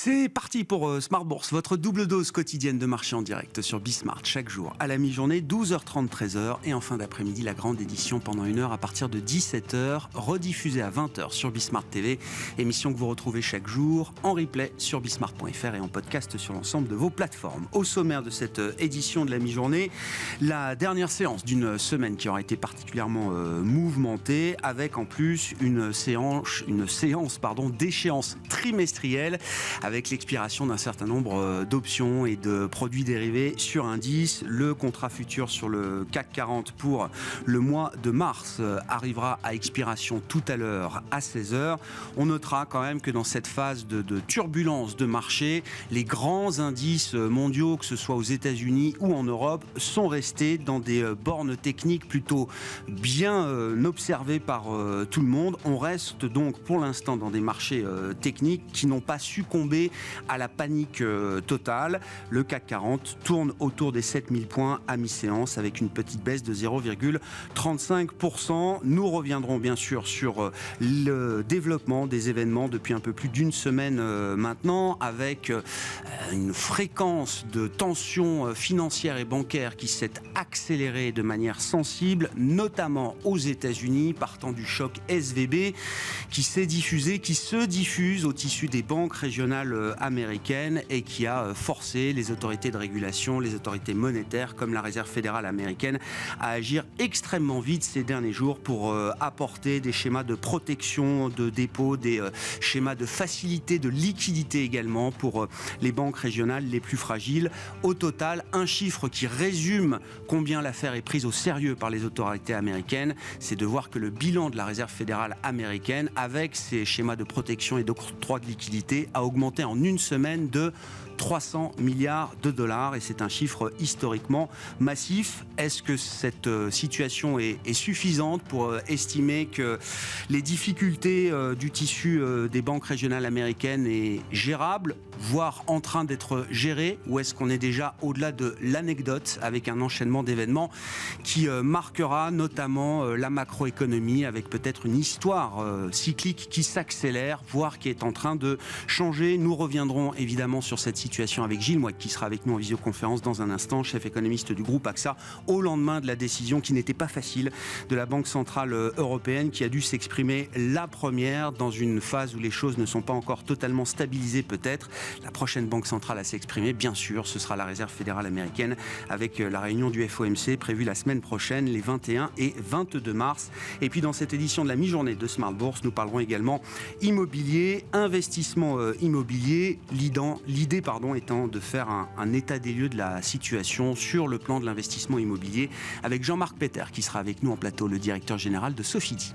C'est parti pour Smart Bourse, votre double dose quotidienne de marché en direct sur Bismart chaque jour à la mi-journée, 12h30, 13h et en fin d'après-midi, la grande édition pendant 1 heure à partir de 17h, rediffusée à 20h sur Bismart TV, émission que vous retrouvez chaque jour en replay sur bismart.fr et en podcast sur l'ensemble de vos plateformes. Au sommaire de cette édition de la mi-journée, la dernière séance d'une semaine qui aura été particulièrement mouvementée, avec en plus une séance d'échéance trimestrielle, avec l'expiration d'un certain nombre d'options et de produits dérivés sur indice. Le contrat futur sur le CAC 40 pour le mois de mars arrivera à expiration tout à l'heure à 16h. On notera quand même que dans cette phase de turbulence de marché, les grands indices mondiaux, que ce soit aux États-Unis ou en Europe, sont restés dans des bornes techniques plutôt bien observées par tout le monde. On reste donc pour l'instant dans des marchés techniques qui n'ont pas succombé à la panique totale. Le CAC 40 tourne autour des 7000 points à mi-séance avec une petite baisse de 0,35%. Nous reviendrons bien sûr sur le développement des événements depuis un peu plus d'une semaine maintenant, avec une fréquence de tensions financières et bancaires qui s'est accélérée de manière sensible, notamment aux États-Unis, partant du choc SVB qui se diffuse au tissu des banques régionales américaine et qui a forcé les autorités de régulation, les autorités monétaires comme la Réserve fédérale américaine à agir extrêmement vite ces derniers jours pour apporter des schémas de protection de dépôt, des schémas de facilité de liquidité également pour les banques régionales les plus fragiles. Au total, un chiffre qui résume combien l'affaire est prise au sérieux par les autorités américaines, c'est de voir que le bilan de la Réserve fédérale américaine, avec ces schémas de protection et d'octroi de liquidité, a augmenté en une semaine de 300 milliards de dollars et c'est un chiffre historiquement massif. Est-ce que cette situation est suffisante pour estimer que les difficultés du tissu des banques régionales américaines est gérable, voire en train d'être gérée, ou est-ce qu'on est déjà au-delà de l'anecdote avec un enchaînement d'événements qui marquera notamment la macroéconomie avec peut-être une histoire cyclique qui s'accélère, voire qui est en train de changer. Nous reviendront évidemment sur cette situation avec Gilles Mouek qui sera avec nous en visioconférence dans un instant, chef économiste du groupe AXA, au lendemain de la décision qui n'était pas facile de la Banque Centrale Européenne qui a dû s'exprimer la première dans une phase où les choses ne sont pas encore totalement stabilisées peut-être. La prochaine Banque Centrale à s'exprimer, bien sûr, ce sera la Réserve fédérale américaine avec la réunion du FOMC prévue la semaine prochaine, les 21 et 22 mars. Et puis dans cette édition de la mi-journée de Smart Bourse, nous parlerons également immobilier, investissement immobilier, l'idée étant de faire un état des lieux de la situation sur le plan de l'investissement immobilier avec Jean-Marc Peter qui sera avec nous en plateau, le directeur général de Sofidy.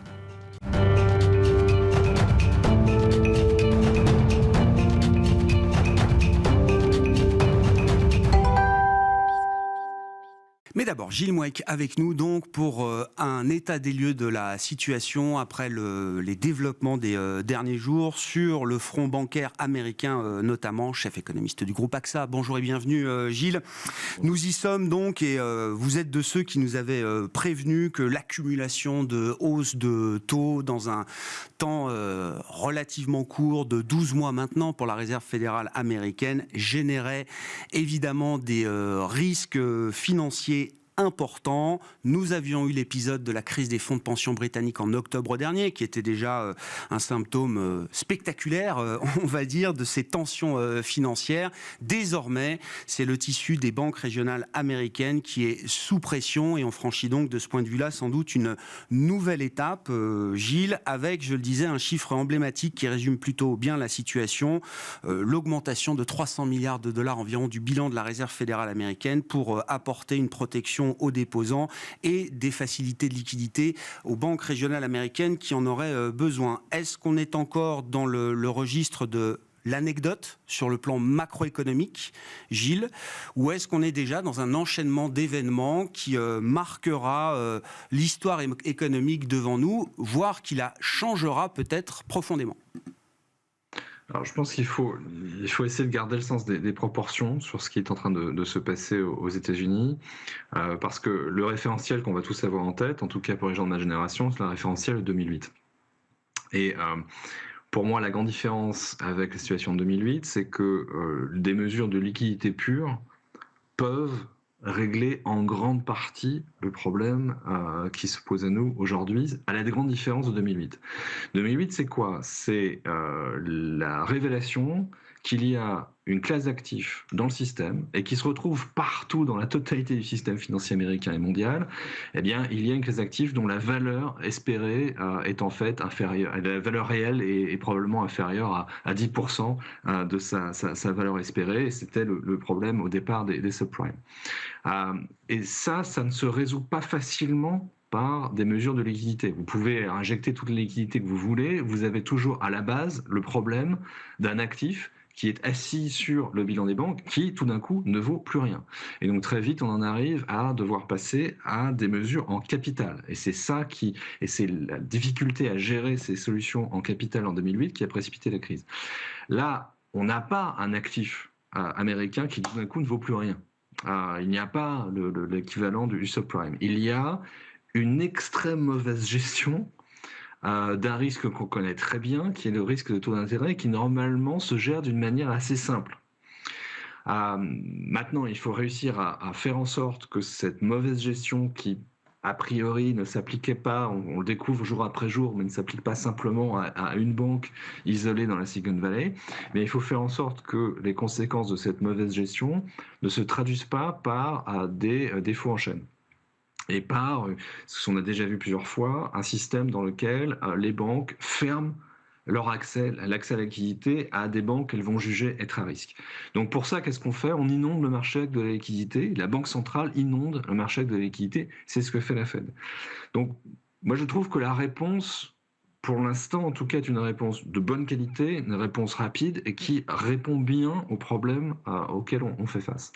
Mais d'abord, Gilles Mouek avec nous donc pour un état des lieux de la situation après les développements des derniers jours sur le front bancaire américain notamment, chef économiste du groupe AXA. Bonjour et bienvenue Gilles. Nous y sommes donc et vous êtes de ceux qui nous avaient prévenu que l'accumulation de hausses de taux dans un temps relativement court de 12 mois maintenant pour la Réserve fédérale américaine générait évidemment des risques financiers important. Nous avions eu l'épisode de la crise des fonds de pension britanniques en octobre dernier, qui était déjà un symptôme spectaculaire, on va dire, de ces tensions financières. Désormais, c'est le tissu des banques régionales américaines qui est sous pression et on franchit donc de ce point de vue-là sans doute une nouvelle étape, Gilles, avec, je le disais, un chiffre emblématique qui résume plutôt bien la situation, l'augmentation de 300 milliards de dollars environ du bilan de la Réserve fédérale américaine pour apporter une protection aux déposants et des facilités de liquidité aux banques régionales américaines qui en auraient besoin. Est-ce qu'on est encore dans le registre de l'anecdote sur le plan macroéconomique, Gilles, ou est-ce qu'on est déjà dans un enchaînement d'événements qui marquera l'histoire économique devant nous, voire qui la changera peut-être profondément ? Alors, je pense qu'il faut essayer de garder le sens des proportions sur ce qui est en train de se passer aux États-Unis, parce que le référentiel qu'on va tous avoir en tête, en tout cas pour les gens de ma génération, c'est le référentiel 2008. Et Pour moi, la grande différence avec la situation de 2008, c'est que des mesures de liquidité pure peuvent régler en grande partie le problème qui se pose à nous aujourd'hui, à la grande différence de 2008. 2008, c'est quoi? C'est la révélation qu'il y a une classe d'actifs dans le système et qui se retrouve partout dans la totalité du système financier américain et mondial. Eh bien, il y a une classe d'actifs dont la valeur espérée est en fait inférieure, la valeur réelle est probablement inférieure à 10% de sa valeur espérée. Et c'était le problème au départ des subprimes. Et ça ne se résout pas facilement par des mesures de liquidité. Vous pouvez injecter toute la liquidité que vous voulez, vous avez toujours à la base le problème d'un actif qui est assis sur le bilan des banques, qui tout d'un coup ne vaut plus rien. Et donc très vite, on en arrive à devoir passer à des mesures en capital. Et c'est c'est la difficulté à gérer ces solutions en capital en 2008 qui a précipité la crise. Là, on n'a pas un actif américain qui tout d'un coup ne vaut plus rien. Il n'y a pas l'équivalent du subprime. Il y a une extrême mauvaise gestion d'un risque qu'on connaît très bien, qui est le risque de taux d'intérêt, qui normalement se gère d'une manière assez simple. Maintenant, il faut réussir à faire en sorte que cette mauvaise gestion qui, a priori, ne s'appliquait pas, on le découvre jour après jour, mais ne s'applique pas simplement à une banque isolée dans la Silicon Valley, mais il faut faire en sorte que les conséquences de cette mauvaise gestion ne se traduisent pas par des défauts en chaîne. Et par, ce qu'on a déjà vu plusieurs fois, un système dans lequel les banques ferment l'accès à la liquidité à des banques qu'elles vont juger être à risque. Donc pour ça, qu'est-ce qu'on fait? On inonde le marché de la liquidité, la Banque centrale inonde le marché de la liquidité, c'est ce que fait la Fed. Donc moi je trouve que la réponse, pour l'instant en tout cas, est une réponse de bonne qualité, une réponse rapide et qui répond bien aux problèmes auxquels on fait face.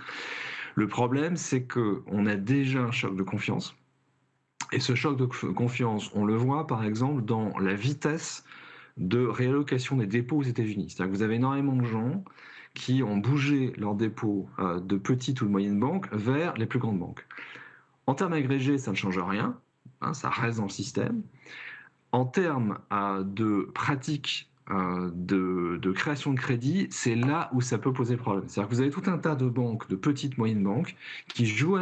Le problème, c'est qu'on a déjà un choc de confiance. Et ce choc de confiance, on le voit par exemple dans la vitesse de réallocation des dépôts aux États-Unis. C'est-à-dire que vous avez énormément de gens qui ont bougé leurs dépôts de petites ou de moyennes banques vers les plus grandes banques. En termes agrégés, ça ne change rien, ça reste dans le système. En termes de pratiques de création de crédit, c'est là où ça peut poser problème. C'est-à-dire que vous avez tout un tas de banques, de petites, moyennes banques, qui jouent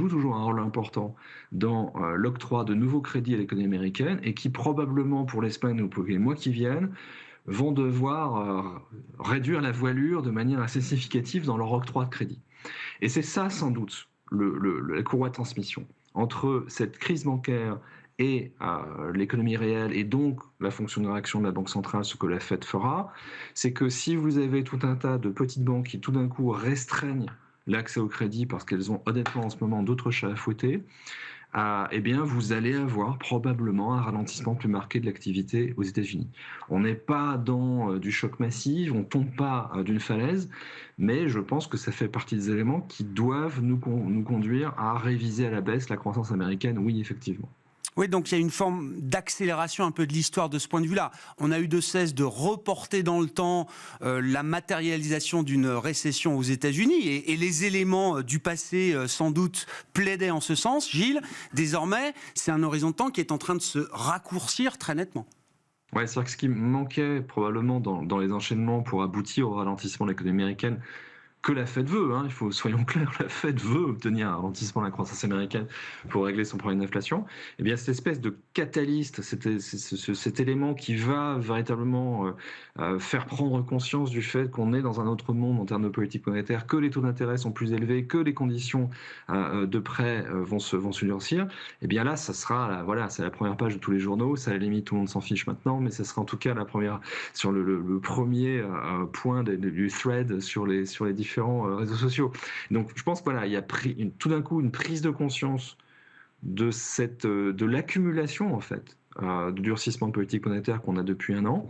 toujours un rôle important dans l'octroi de nouveaux crédits à l'économie américaine et qui probablement pour les semaines ou pour les mois qui viennent vont devoir réduire la voilure de manière assez significative dans leur octroi de crédit. Et c'est ça sans doute la courroie de transmission entre cette crise bancaire et l'économie réelle et donc la fonction de réaction de la Banque centrale, ce que la Fed fera, c'est que si vous avez tout un tas de petites banques qui tout d'un coup restreignent l'accès au crédit parce qu'elles ont honnêtement en ce moment d'autres chats à fouetter, eh bien vous allez avoir probablement un ralentissement plus marqué de l'activité aux États-Unis. On n'est pas dans du choc massif, on ne tombe pas d'une falaise, mais je pense que ça fait partie des éléments qui doivent nous conduire à réviser à la baisse la croissance américaine, oui effectivement. Oui, donc il y a une forme d'accélération un peu de l'histoire de ce point de vue-là. On a eu de cesse de reporter dans le temps la matérialisation d'une récession aux États-Unis et les éléments du passé sans doute plaidaient en ce sens. Gilles, désormais, c'est un horizon de temps qui est en train de se raccourcir très nettement. Ouais, c'est vrai que ce qui manquait probablement dans les enchaînements pour aboutir au ralentissement de l'économie américaine, que la Fed veut, soyons clairs, la Fed veut obtenir un ralentissement de la croissance américaine pour régler son problème d'inflation, eh bien cette espèce de catalyste, cet élément qui va véritablement faire prendre conscience du fait qu'on est dans un autre monde en termes de politique monétaire, que les taux d'intérêt sont plus élevés, que les conditions de prêt vont se durcir, eh bien là, ça sera, c'est la première page de tous les journaux, ça à la limite tout le monde s'en fiche maintenant, mais ça sera en tout cas la première, sur le premier point du thread sur les différents réseaux sociaux. Donc je pense qu'il y a tout d'un coup une prise de conscience de l'accumulation en fait de durcissement de politique monétaire qu'on a depuis un an,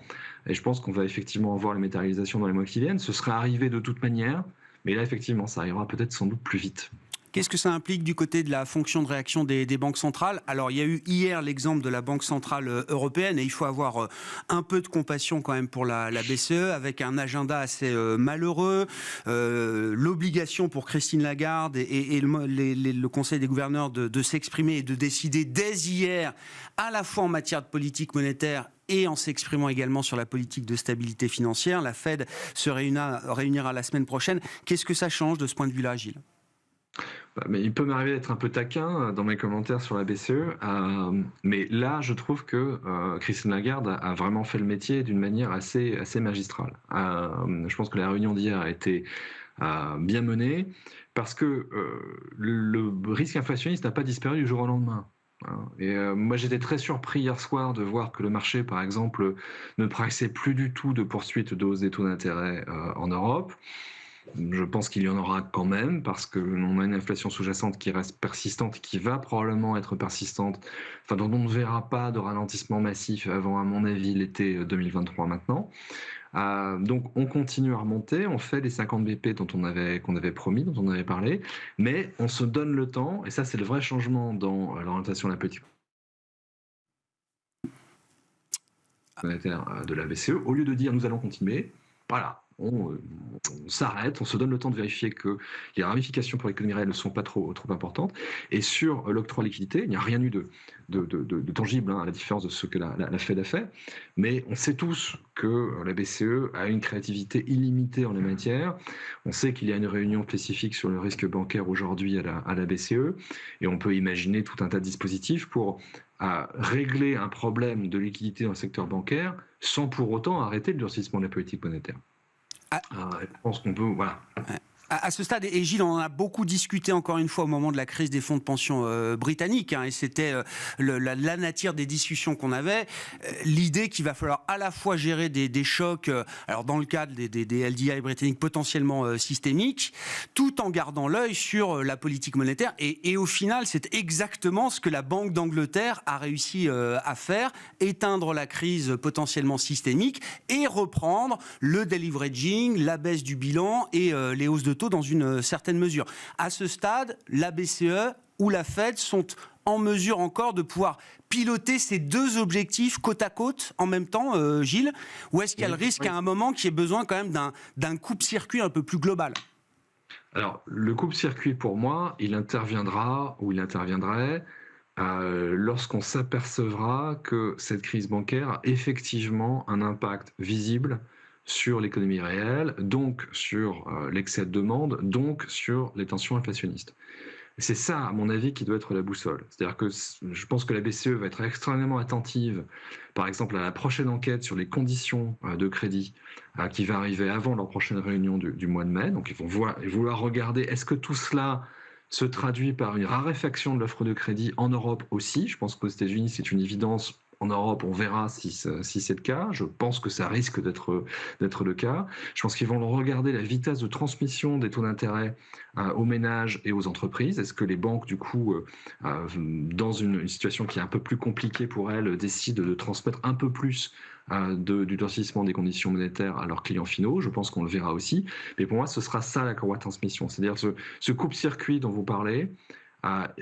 et je pense qu'on va effectivement voir la matérialisation dans les mois qui viennent. Ce sera arrivé de toute manière, mais là effectivement ça arrivera peut-être sans doute plus vite. Qu'est-ce que ça implique du côté de la fonction de réaction des banques centrales? Alors, il y a eu hier l'exemple de la Banque centrale européenne et il faut avoir un peu de compassion quand même pour la BCE avec un agenda assez malheureux, l'obligation pour Christine Lagarde et le Conseil des gouverneurs de s'exprimer et de décider dès hier, à la fois en matière de politique monétaire et en s'exprimant également sur la politique de stabilité financière. La Fed se réunira la semaine prochaine. Qu'est-ce que ça change de ce point de vue-là, Gilles ? Mais il peut m'arriver d'être un peu taquin dans mes commentaires sur la BCE, mais là, je trouve que Christine Lagarde a vraiment fait le métier d'une manière assez magistrale. Je pense que la réunion d'hier a été bien menée parce que le risque inflationniste n'a pas disparu du jour au lendemain. Et moi, j'étais très surpris hier soir de voir que le marché, par exemple, ne priçait plus du tout de poursuite de hausse des taux d'intérêt en Europe. Je pense qu'il y en aura quand même parce qu'on a une inflation sous-jacente qui reste persistante, qui va probablement être persistante, enfin dont on ne verra pas de ralentissement massif avant, à mon avis, l'été 2023 maintenant. Donc on continue à remonter, on fait les 50 BP qu'on avait promis, dont on avait parlé, mais on se donne le temps, et ça c'est le vrai changement dans l'orientation de la politique monétaire de la BCE. Au lieu de dire nous allons continuer, voilà, on s'arrête, on se donne le temps de vérifier que les ramifications pour l'économie réelle ne sont pas trop importantes. Et sur l'octroi de liquidité, il n'y a rien eu de tangible, à la différence de ce que la Fed a fait. Mais on sait tous que la BCE a une créativité illimitée en la matière. On sait qu'il y a une réunion spécifique sur le risque bancaire aujourd'hui à la BCE. Et on peut imaginer tout un tas de dispositifs pour régler un problème de liquidité dans le secteur bancaire sans pour autant arrêter le durcissement de la politique monétaire. Je pense qu'on peut, voilà. À ce stade, et Gilles, on en a beaucoup discuté encore une fois au moment de la crise des fonds de pension britanniques, et c'était la nature des discussions qu'on avait, l'idée qu'il va falloir à la fois gérer des chocs, alors dans le cadre des LDI britanniques potentiellement systémiques, tout en gardant l'œil sur la politique monétaire, et au final, c'est exactement ce que la Banque d'Angleterre a réussi à faire, éteindre la crise potentiellement systémique et reprendre le deleveraging, la baisse du bilan et les hausses de taux dans une certaine mesure. À ce stade, la BCE ou la Fed sont en mesure encore de pouvoir piloter ces deux objectifs côte à côte en même temps, Gilles, ou est-ce qu'il y a le risque à un moment qu'il y ait besoin quand même d'un coupe-circuit un peu plus global ? Alors, le coupe-circuit, pour moi, il interviendra ou il interviendrait lorsqu'on s'apercevra que cette crise bancaire a effectivement un impact visible sur l'économie réelle, donc sur l'excès de demande, donc sur les tensions inflationnistes. C'est ça, à mon avis, qui doit être la boussole. C'est-à-dire que je pense que la BCE va être extrêmement attentive, par exemple, à la prochaine enquête sur les conditions de crédit qui va arriver avant leur prochaine réunion du mois de mai. Donc, ils vont vouloir regarder, est-ce que tout cela se traduit par une raréfaction de l'offre de crédit en Europe aussi. Je pense qu'aux États-Unis, c'est une évidence. En Europe, on verra si c'est le cas. Je pense que ça risque d'être le cas. Je pense qu'ils vont regarder la vitesse de transmission des taux d'intérêt aux ménages et aux entreprises. Est-ce que les banques, du coup, dans une situation qui est un peu plus compliquée pour elles, décident de transmettre un peu plus du durcissement des conditions monétaires à leurs clients finaux? Je pense qu'on le verra aussi. Mais pour moi, ce sera ça la courroie de transmission. C'est-à-dire ce coupe-circuit dont vous parlez,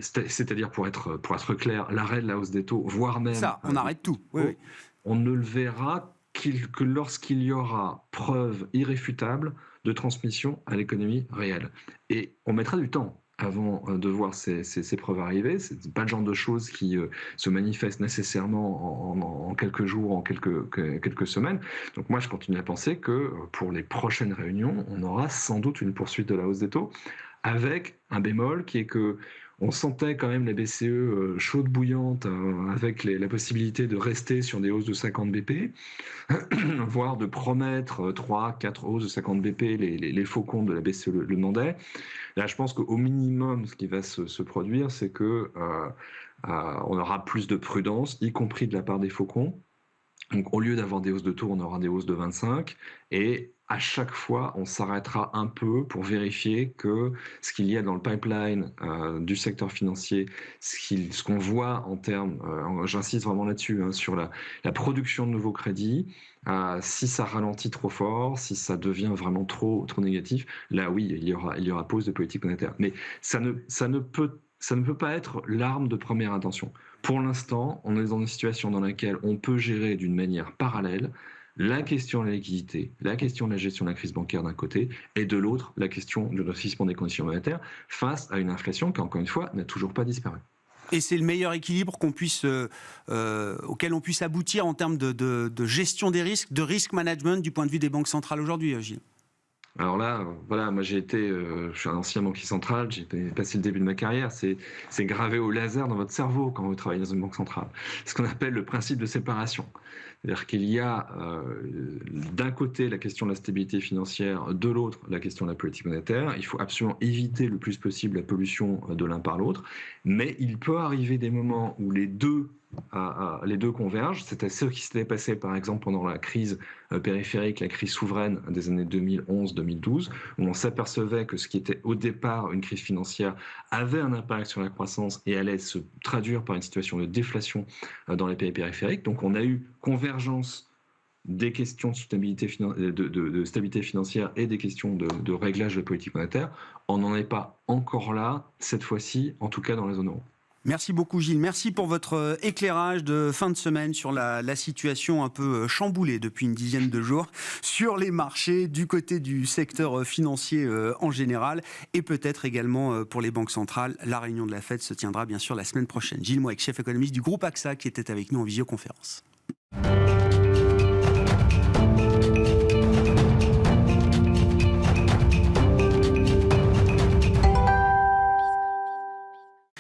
c'est-à-dire, pour être clair, l'arrêt de la hausse des taux, voire même... Ça, on arrête tout. Oui. On ne le verra que lorsqu'il y aura preuve irréfutable de transmission à l'économie réelle. Et on mettra du temps avant de voir ces preuves arriver. Ce n'est pas le genre de choses qui se manifestent nécessairement en quelques jours, en quelques semaines. Donc moi, je continue à penser que pour les prochaines réunions, on aura sans doute une poursuite de la hausse des taux, avec un bémol qui est que on sentait quand même la BCE chaude bouillante avec la possibilité de rester sur des hausses de 50 BP, voire de promettre 3-4 hausses de 50 BP, les faucons de la BCE le demandaient. Là, je pense qu'au minimum, ce qui va se produire, c'est que on aura plus de prudence, y compris de la part des faucons. Donc, au lieu d'avoir des hausses de taux, on aura des hausses de 25. Et à chaque fois, on s'arrêtera un peu pour vérifier que ce qu'il y a dans le pipeline du secteur financier, ce qu'on voit en termes, j'insiste vraiment là-dessus, sur la production de nouveaux crédits, si ça ralentit trop fort, si ça devient vraiment trop négatif, là oui, il y aura pause de politique monétaire. Mais ça ne peut pas être l'arme de première intention. Pour l'instant, on est dans une situation dans laquelle on peut gérer d'une manière parallèle la question de la liquidité, la question de la gestion de la crise bancaire d'un côté, et de l'autre, la question du durcissement des conditions monétaires face à une inflation qui, encore une fois, n'a toujours pas disparu. Et c'est le meilleur équilibre auquel on puisse aboutir en termes de gestion des risques, de risk management du point de vue des banques centrales aujourd'hui, Gilles. Alors là, voilà, moi je suis un ancien banquier central, j'ai passé le début de ma carrière, c'est gravé au laser dans votre cerveau quand vous travaillez dans une banque centrale. Ce qu'on appelle le principe de séparation. C'est-à-dire qu'il y a d'un côté la question de la stabilité financière, de l'autre la question de la politique monétaire. Il faut absolument éviter le plus possible la pollution de l'un par l'autre, mais il peut arriver des moments où les deux convergent. C'était ce qui s'était passé par exemple pendant la crise périphérique, la crise souveraine des années 2011-2012, où on s'apercevait que ce qui était au départ une crise financière avait un impact sur la croissance et allait se traduire par une situation de déflation dans les pays périphériques. Donc on a eu convergence des questions de stabilité, de stabilité financière et des questions de réglage de politique monétaire. On n'en est pas encore là, cette fois-ci, en tout cas dans la zone euro. Merci beaucoup Gilles, merci pour votre éclairage de fin de semaine sur la situation un peu chamboulée depuis une dizaine de jours sur les marchés du côté du secteur financier en général et peut-être également pour les banques centrales. La réunion de la Fed se tiendra bien sûr la semaine prochaine. Gilles Mouek, chef économiste du groupe AXA qui était avec nous en visioconférence.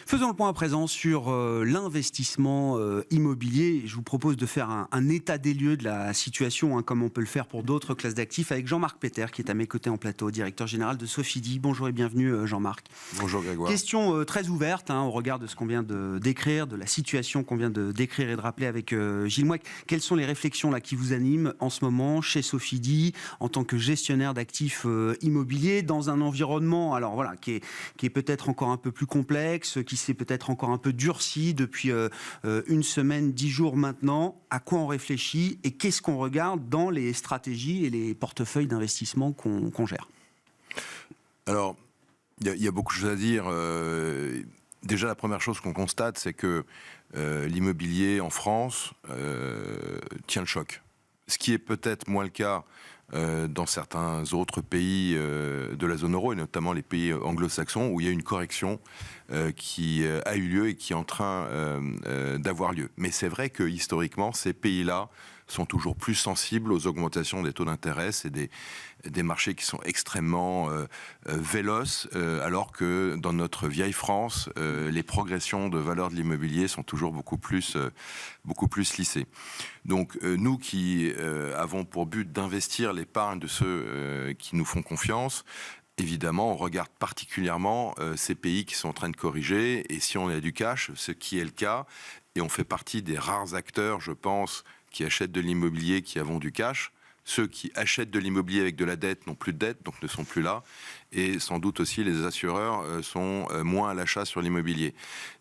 Faisons le point à présent sur l'investissement immobilier. Je vous propose de faire un état des lieux de la situation, comme on peut le faire pour d'autres classes d'actifs, avec Jean-Marc Peter, qui est à mes côtés en plateau, directeur général de Sofidy. Bonjour et bienvenue Jean-Marc. Bonjour Grégoire. Question très ouverte au regard de ce qu'on vient de décrire, de la situation qu'on vient de décrire et de rappeler avec Gilles Mouek. Quelles sont les réflexions là, qui vous animent en ce moment chez Sofidy, en tant que gestionnaire d'actifs immobiliers, dans un environnement qui est peut-être encore un peu plus complexe, qui s'est peut-être encore un peu durci depuis une semaine, 10 jours maintenant. À quoi on réfléchit et qu'est-ce qu'on regarde dans les stratégies et les portefeuilles d'investissement qu'on gère? Alors, il y a beaucoup de choses à dire. Déjà, la première chose qu'on constate, c'est que l'immobilier en France tient le choc. Ce qui est peut-être moins le cas dans certains autres pays de la zone euro, et notamment les pays anglo-saxons, où il y a une correction qui a eu lieu et qui est en train d'avoir lieu. Mais c'est vrai que historiquement, ces pays-là sont toujours plus sensibles aux augmentations des taux d'intérêt. C'est des marchés qui sont extrêmement véloces, alors que dans notre vieille France, les progressions de valeur de l'immobilier sont toujours beaucoup plus lissées. Donc nous qui avons pour but d'investir l'épargne de ceux qui nous font confiance, évidemment, on regarde particulièrement ces pays qui sont en train de corriger, et si on a du cash, ce qui est le cas, et on fait partie des rares acteurs, je pense, qui achètent de l'immobilier, qui avons du cash. Ceux qui achètent de l'immobilier avec de la dette n'ont plus de dette, donc ne sont plus là. Et sans doute aussi, les assureurs sont moins à l'achat sur l'immobilier.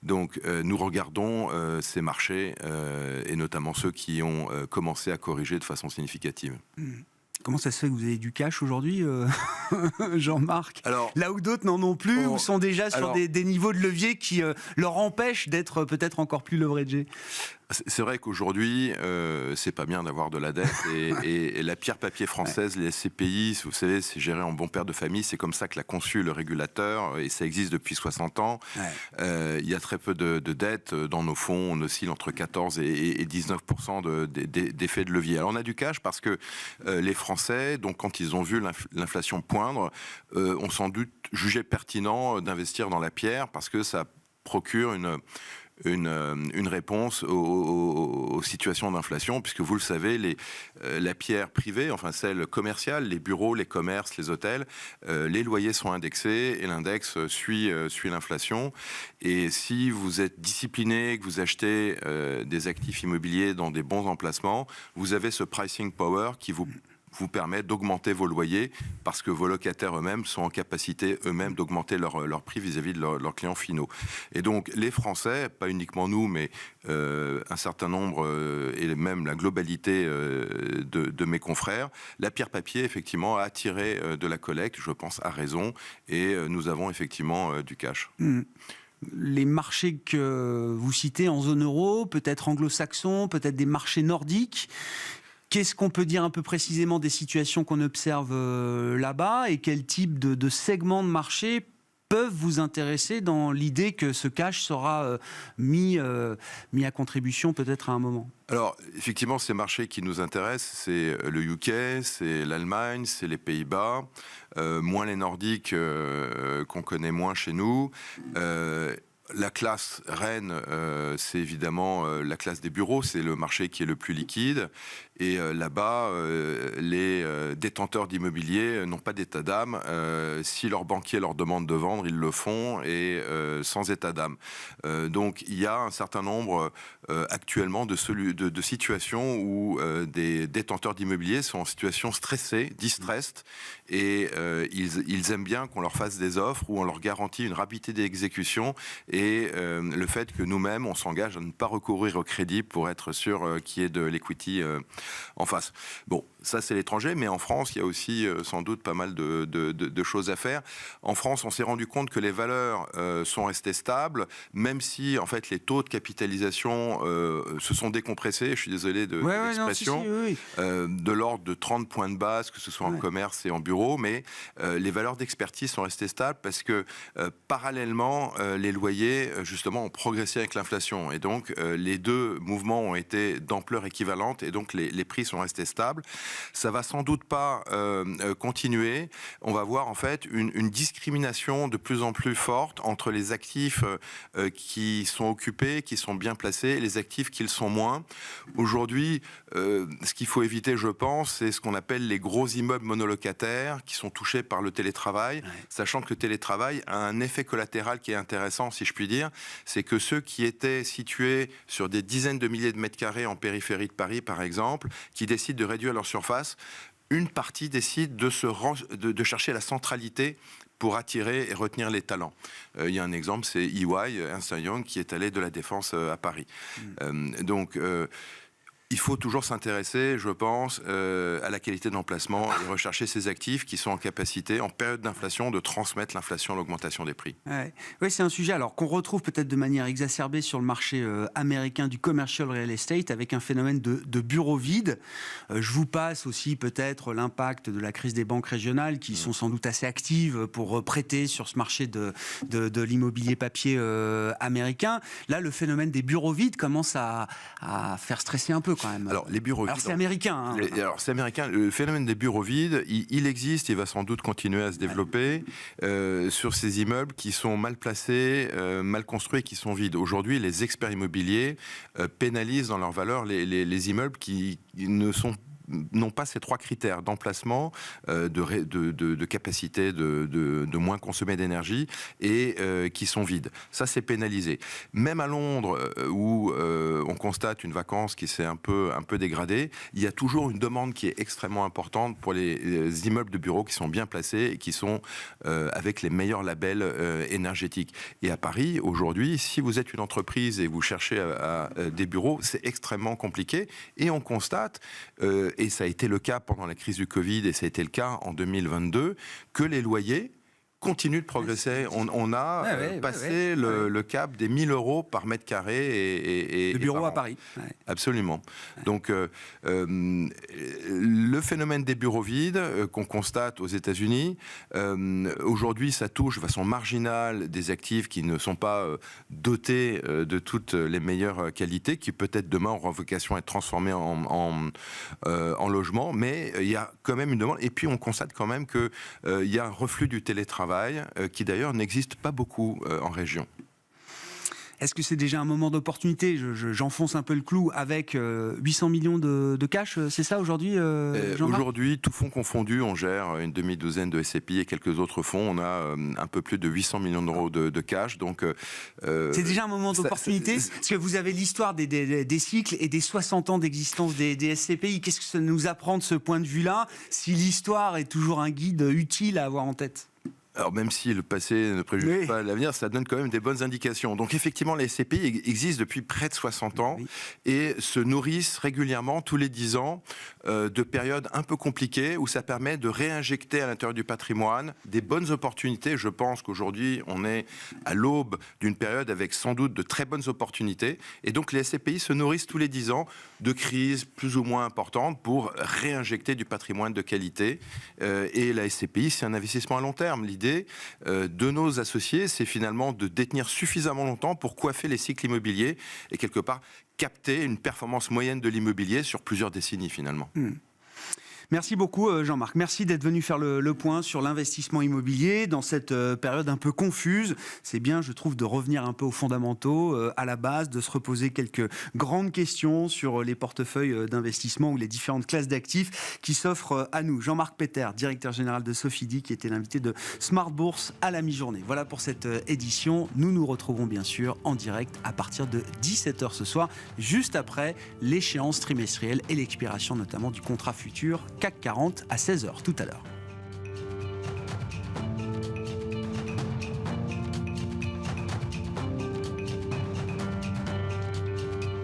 Donc, nous regardons ces marchés, et notamment ceux qui ont commencé à corriger de façon significative. Comment ça se fait que vous avez du cash aujourd'hui, Jean-Marc? Là où d'autres n'en ont plus, ou sont déjà sur des niveaux de levier qui leur empêchent d'être peut-être encore plus leveragés? C'est vrai qu'aujourd'hui, c'est pas bien d'avoir de la dette, et la pierre papier française, les SCPI, vous savez, c'est géré en bon père de famille, c'est comme ça que l'a conçu le régulateur, et ça existe depuis 60 ans. Il y a très peu de dettes dans nos fonds, on oscille entre 14 et 19% d'effet de levier. Alors on a du cash parce que les Français, donc quand ils ont vu l'inflation poindre, ont sans doute jugé pertinent d'investir dans la pierre parce que ça procure une réponse aux situations d'inflation, puisque vous le savez, la pierre privée, enfin celle commerciale, les bureaux, les commerces, les hôtels, les loyers sont indexés et l'index suit l'inflation. Et si vous êtes discipliné, que vous achetez des actifs immobiliers dans des bons emplacements, vous avez ce pricing power qui vous permet d'augmenter vos loyers parce que vos locataires eux-mêmes sont en capacité eux-mêmes d'augmenter leur prix vis-à-vis de leurs clients finaux. Et donc les Français, pas uniquement nous, mais un certain nombre et même la globalité de mes confrères, la pierre papier effectivement a attiré de la collecte, je pense à raison, et nous avons effectivement du cash. Les marchés que vous citez en zone euro, peut-être anglo-saxons, peut-être des marchés nordiques. Qu'est-ce qu'on peut dire un peu précisément des situations qu'on observe là-bas et quel type de segment de marché peuvent vous intéresser dans l'idée que ce cash sera mis à contribution peut-être à un moment? Alors, effectivement, ces marchés qui nous intéressent, c'est le UK, c'est l'Allemagne, c'est les Pays-Bas, moins les Nordiques qu'on connaît moins chez nous. La classe reine, c'est évidemment la classe des bureaux, c'est le marché qui est le plus liquide. Et là-bas, les détenteurs d'immobilier n'ont pas d'état d'âme. Si leur banquier leur demande de vendre, ils le font, et sans état d'âme. Donc il y a un certain nombre actuellement de situations où des détenteurs d'immobilier sont en situation stressée, distressed, et ils aiment bien qu'on leur fasse des offres où on leur garantit une rapidité d'exécution, et le fait que nous-mêmes, on s'engage à ne pas recourir au crédit pour être sûr qu'il y ait de l'equity en face. Bon, ça c'est l'étranger, mais en France, il y a aussi sans doute pas mal de choses à faire. En France, on s'est rendu compte que les valeurs sont restées stables, même si en fait les taux de capitalisation se sont décompressés, je suis désolé de l'expression, de l'ordre de 30 points de base, que ce soit en commerce et en bureau, mais les valeurs d'expertise sont restées stables parce que parallèlement, les loyers justement ont progressé avec l'inflation, et donc les deux mouvements ont été d'ampleur équivalente, et donc les prix sont restés stables. Ça va sans doute pas continuer. On va voir en fait une discrimination de plus en plus forte entre les actifs qui sont occupés, qui sont bien placés, et les actifs qui le sont moins. Aujourd'hui, ce qu'il faut éviter, je pense, c'est ce qu'on appelle les gros immeubles monolocataires qui sont touchés par le télétravail, sachant que le télétravail a un effet collatéral qui est intéressant, si je puis dire, c'est que ceux qui étaient situés sur des dizaines de milliers de mètres carrés en périphérie de Paris, par exemple, qui décident de réduire leur surface, une partie décide de chercher la centralité pour attirer et retenir les talents. Il y a un exemple, c'est EY, Ernst & Young, qui est allé de la Défense à Paris. Donc, il faut toujours s'intéresser, je pense, à la qualité de l'emplacement et rechercher ces actifs qui sont en capacité, en période d'inflation, de transmettre l'inflation, l'augmentation des prix. Oui, c'est un sujet alors qu'on retrouve peut-être de manière exacerbée sur le marché américain du commercial real estate, avec un phénomène de bureaux vides. Je vous passe aussi peut-être l'impact de la crise des banques régionales qui sont sans doute assez actives pour prêter sur ce marché de l'immobilier papier américain. Là, le phénomène des bureaux vides commence à faire stresser un peu. Quand même. Alors, les bureaux vides. Alors, c'est américain. Hein. Alors, c'est américain. Le phénomène des bureaux vides, il existe, il va sans doute continuer à se développer sur ces immeubles qui sont mal placés, mal construits, qui sont vides. Aujourd'hui, les experts immobiliers pénalisent dans leur valeur les immeubles qui n'ont pas ces trois critères d'emplacement, de capacité de moins consommer d'énergie, et qui sont vides. Ça, c'est pénalisé. Même à Londres, où on constate une vacance qui s'est un peu dégradée, il y a toujours une demande qui est extrêmement importante pour les immeubles de bureaux qui sont bien placés et qui sont avec les meilleurs labels énergétiques. Et à Paris, aujourd'hui, si vous êtes une entreprise et vous cherchez des bureaux, c'est extrêmement compliqué. Et on constate, et ça a été le cas pendant la crise du Covid, et ça a été le cas en 2022, que les loyers continuent de progresser. On a passé le cap des 1 000 € par mètre carré. De bureau à Paris. Absolument. Donc, le phénomène des bureaux vides qu'on constate aux États-Unis, aujourd'hui, ça touche de façon marginale des actifs qui ne sont pas dotés de toutes les meilleures qualités, qui peut-être demain auront vocation à être transformés en logement, mais il y a quand même une demande. Et puis, on constate quand même qu'il y a un reflux du télétravail, qui d'ailleurs n'existe pas beaucoup en région. Est-ce que c'est déjà un moment d'opportunité ? J'enfonce un peu le clou avec 800 millions de cash, c'est ça aujourd'hui, Jean-Marc ? Aujourd'hui, tout fonds confondu, on gère une demi-douzaine de SCPI et quelques autres fonds. On a un peu plus de 800 millions d'euros de cash. Donc, c'est déjà un moment d'opportunité ? Parce que vous avez l'histoire des cycles et des 60 ans d'existence des SCPI. Qu'est-ce que ça nous apprend de ce point de vue-là, si l'histoire est toujours un guide utile à avoir en tête ? Alors même si le passé ne préjuge pas l'avenir, ça donne quand même des bonnes indications. Donc effectivement, les SCPI existent depuis près de 60 ans et se nourrissent régulièrement, tous les 10 ans, de périodes un peu compliquées où ça permet de réinjecter à l'intérieur du patrimoine des bonnes opportunités. Je pense qu'aujourd'hui, on est à l'aube d'une période avec sans doute de très bonnes opportunités. Et donc les SCPI se nourrissent tous les 10 ans de crises plus ou moins importantes pour réinjecter du patrimoine de qualité. Et la SCPI, c'est un investissement à long terme. L'idée, l'idée de nos associés, c'est finalement de détenir suffisamment longtemps pour coiffer les cycles immobiliers et quelque part capter une performance moyenne de l'immobilier sur plusieurs décennies finalement. Merci beaucoup Jean-Marc, merci d'être venu faire le point sur l'investissement immobilier dans cette période un peu confuse. C'est bien, je trouve, de revenir un peu aux fondamentaux, à la base, de se reposer quelques grandes questions sur les portefeuilles d'investissement ou les différentes classes d'actifs qui s'offrent à nous. Jean-Marc Peter, directeur général de Sofidy, qui était l'invité de Smart Bourse à la mi-journée. Voilà pour cette édition. Nous nous retrouvons bien sûr en direct à partir de 17h ce soir, juste après l'échéance trimestrielle et l'expiration notamment du contrat futur CAC 40 à 16h tout à l'heure.